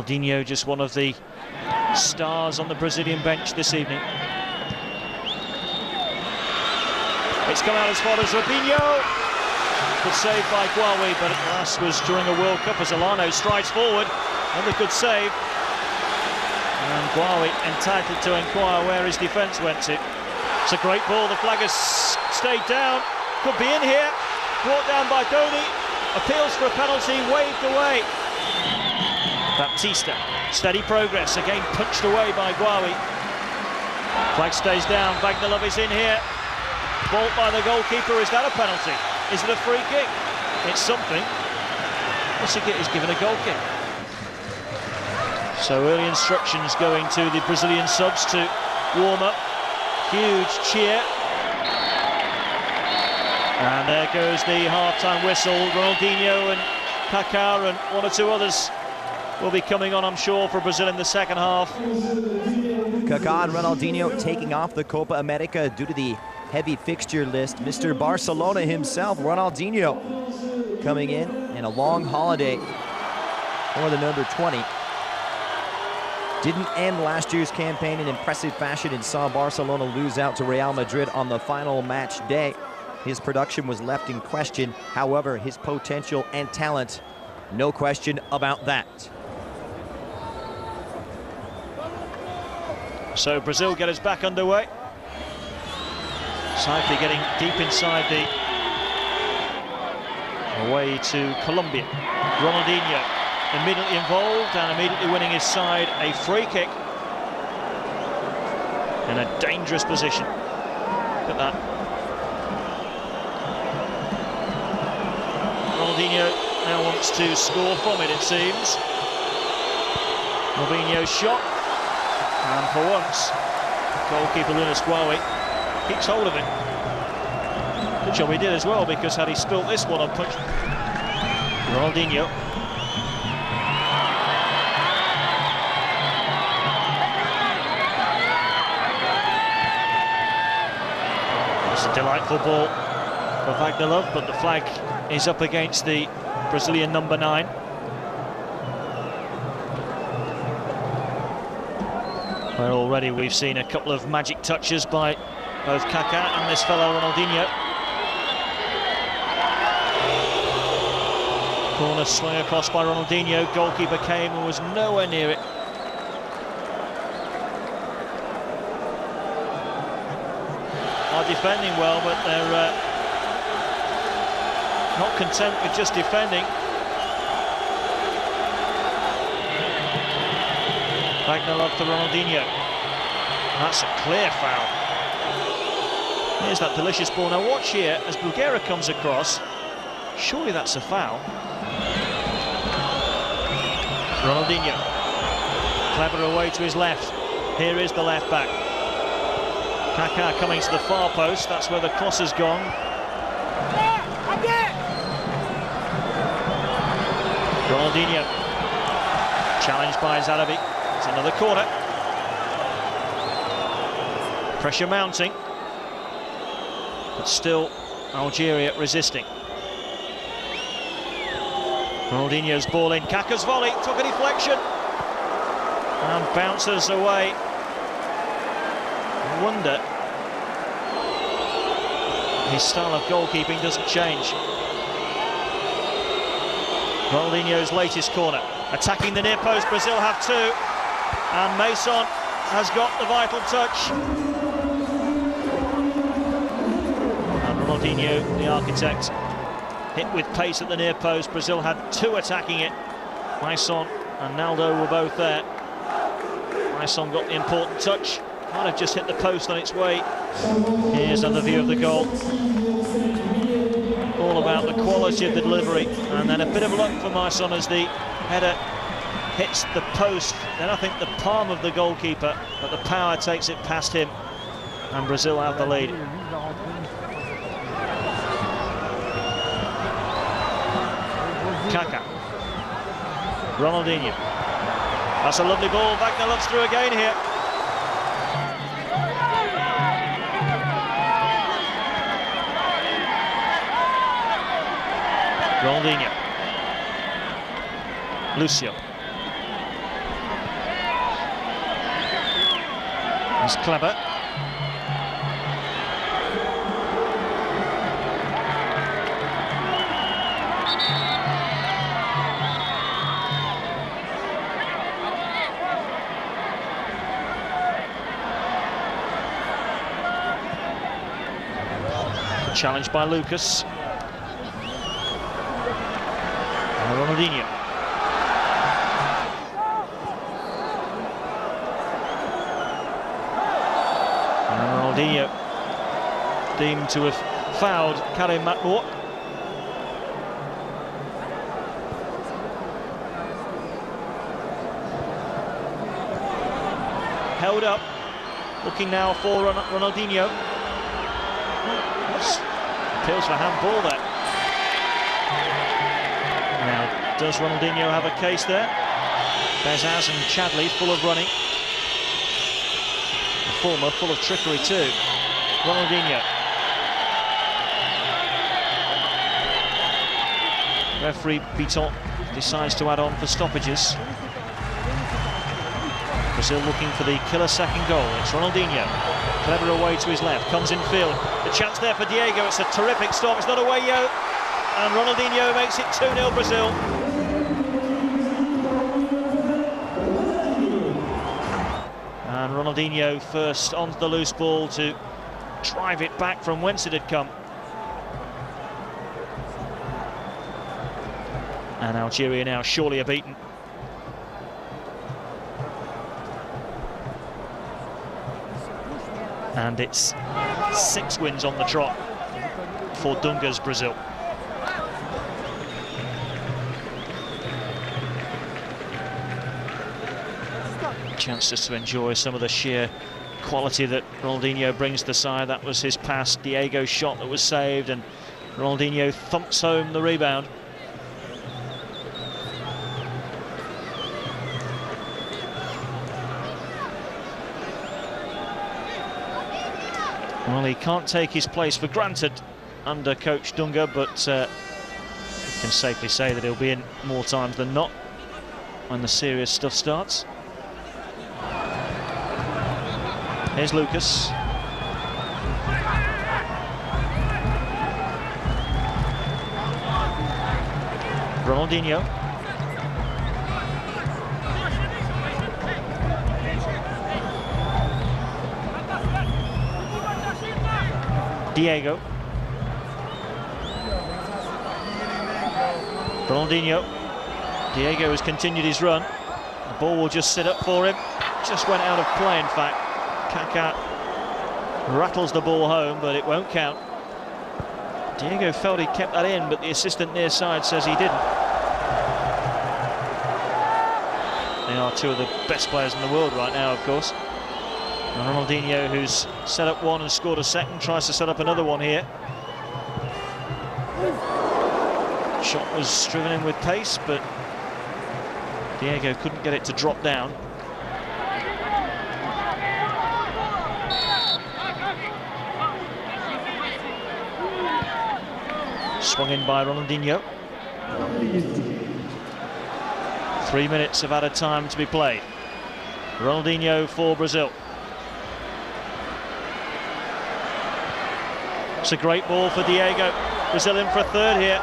Ronaldinho, just one of the stars on the Brazilian bench this evening. It's come out as far as Robinho. Good save by Guawi, but the last was during a World Cup as Alano strides forward. Another good save. And Guawi entitled to inquire where his defence went to. It's a great ball. The flag has stayed down. Could be in here. Brought down by Doni. Appeals for a penalty, waved away. Baptista, steady progress. Again punched away by Guawi. Flag stays down. Vagnalov is in here. Ball by the goalkeeper. Is that a penalty? Is it a free kick? It's something. Mussiget is given a goal kick. So early instructions going to the Brazilian subs to warm up. Huge cheer. And there goes the half-time whistle. Ronaldinho and Kaká and one or two others will be coming on, I'm sure, for Brazil in the second half. Kaká and Ronaldinho taking off the Copa America due to the heavy fixture list. Mr. Barcelona himself, Ronaldinho, coming in a long holiday for the number 20. Didn't end last year's campaign in impressive fashion and saw Barcelona lose out to Real Madrid on the final match day. His production was left in question. However, his potential and talent, no question about that. So Brazil get us back underway. Slightly getting deep inside the away to Colombia. Ronaldinho immediately involved and immediately winning his side a free kick in a dangerous position. Look at that. Ronaldinho now wants to score from it seems. Robinho's shot, and for once goalkeeper Lunas Guawi keeps hold of it. Good job he did as well, because had he spilt this one on punch. Ronaldinho. It's a delightful ball for Vagnalov, but the flag is up against the Brazilian number 9. Where already we've seen a couple of magic touches by both Kaká and this fellow Ronaldinho. Corner swung across by Ronaldinho. Goalkeeper came and was nowhere near it. Are defending well, but they're not content with just defending. Vagnalov to Ronaldinho. That's a clear foul. Here's that delicious ball. Now watch here as Bulgaria comes across. Surely that's a foul. Ronaldinho. Clever away to his left. Here is the left back. Kaká coming to the far post. That's where the cross has gone. Ronaldinho. Challenged by Zarabi. It's another corner. Pressure mounting. But still Algeria resisting. Ronaldinho's ball in. Kaká's volley took a deflection and bounces away. I wonder his style of goalkeeping doesn't change. Ronaldinho's latest corner. Attacking the near post, Brazil have 2. And Mason has got the vital touch. And Ronaldinho, the architect, hit with pace at the near post. Brazil had 2 attacking it. Mason and Naldo were both there. Mason got the important touch. Might have just hit the post on its way. Here's another view of the goal. All about the quality of the delivery. And then a bit of luck for Mason as the header hits the post. Then I think the palm of the goalkeeper, but the power takes it past him. And Brazil have the lead. Kaká. Ronaldinho. That's a lovely ball. Vagnalov's through again here. Ronaldinho. Lucio. It's clever. Challenged by Lucas. And Ronaldinho. And Ronaldinho deemed to have fouled Karim Matmour. Held up, looking now for Ronaldinho. Appeals for handball there. Now, does Ronaldinho have a case there? Bezaz and Chadley full of running. The former full of trickery too. Ronaldinho. Referee Biton decides to add on for stoppages. Brazil looking for the killer second goal. It's Ronaldinho. Clever away to his left, comes in field. The chance there for Diego. It's a terrific stop. It's not away yet. And Ronaldinho makes it 2-0 Brazil. And Ronaldinho first onto the loose ball to drive it back from whence it had come. And Algeria now surely are beaten. And it's 6 wins on the trot for Dunga's Brazil. Chance just to enjoy some of the sheer quality that Ronaldinho brings to the side. That was his pass, Diego's shot that was saved, and Ronaldinho thumps home the rebound. Well, he can't take his place for granted under coach Dunga, but you can safely say that he'll be in more times than not when the serious stuff starts. Here's Lucas. Ronaldinho. Diego. Ronaldinho. Diego has continued his run. The ball will just sit up for him. Just went out of play, in fact. Kaká rattles the ball home, but it won't count. Diego felt he kept that in, but the assistant near side says he didn't. They are two of the best players in the world right now, of course. And Ronaldinho, who's set up one and scored a second, tries to set up another one here. Shot was driven in with pace, but Diego couldn't get it to drop down. Swung in by Ronaldinho. 3 minutes of added time to be played. Ronaldinho for Brazil. It's a great ball for Diego. Brazil in for a third here.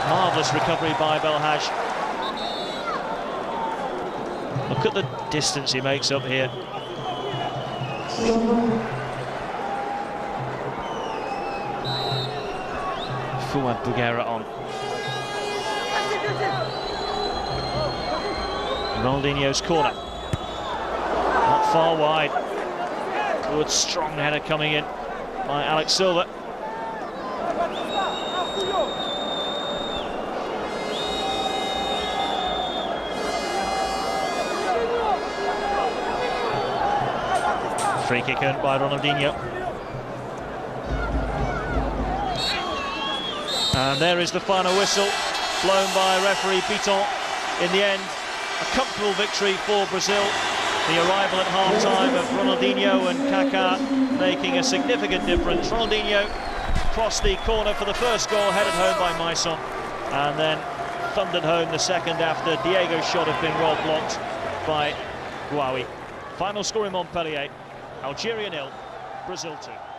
Marvellous recovery by Belhaj. Look at the distance he makes up here. Fuad Bugera on. Ronaldinho's corner. Not far wide. Good strong header coming in by Alex Silva. Free kick earned by Ronaldinho. And there is the final whistle, blown by referee Biton. In the end, a comfortable victory for Brazil. The arrival at half-time of Ronaldinho and Kaká making a significant difference. Ronaldinho crossed the corner for the first goal, headed home by Maison, and then thundered home the second after Diego's shot had been well blocked by Gouaoui. Final score in Montpellier, Algeria 0, Brazil 2.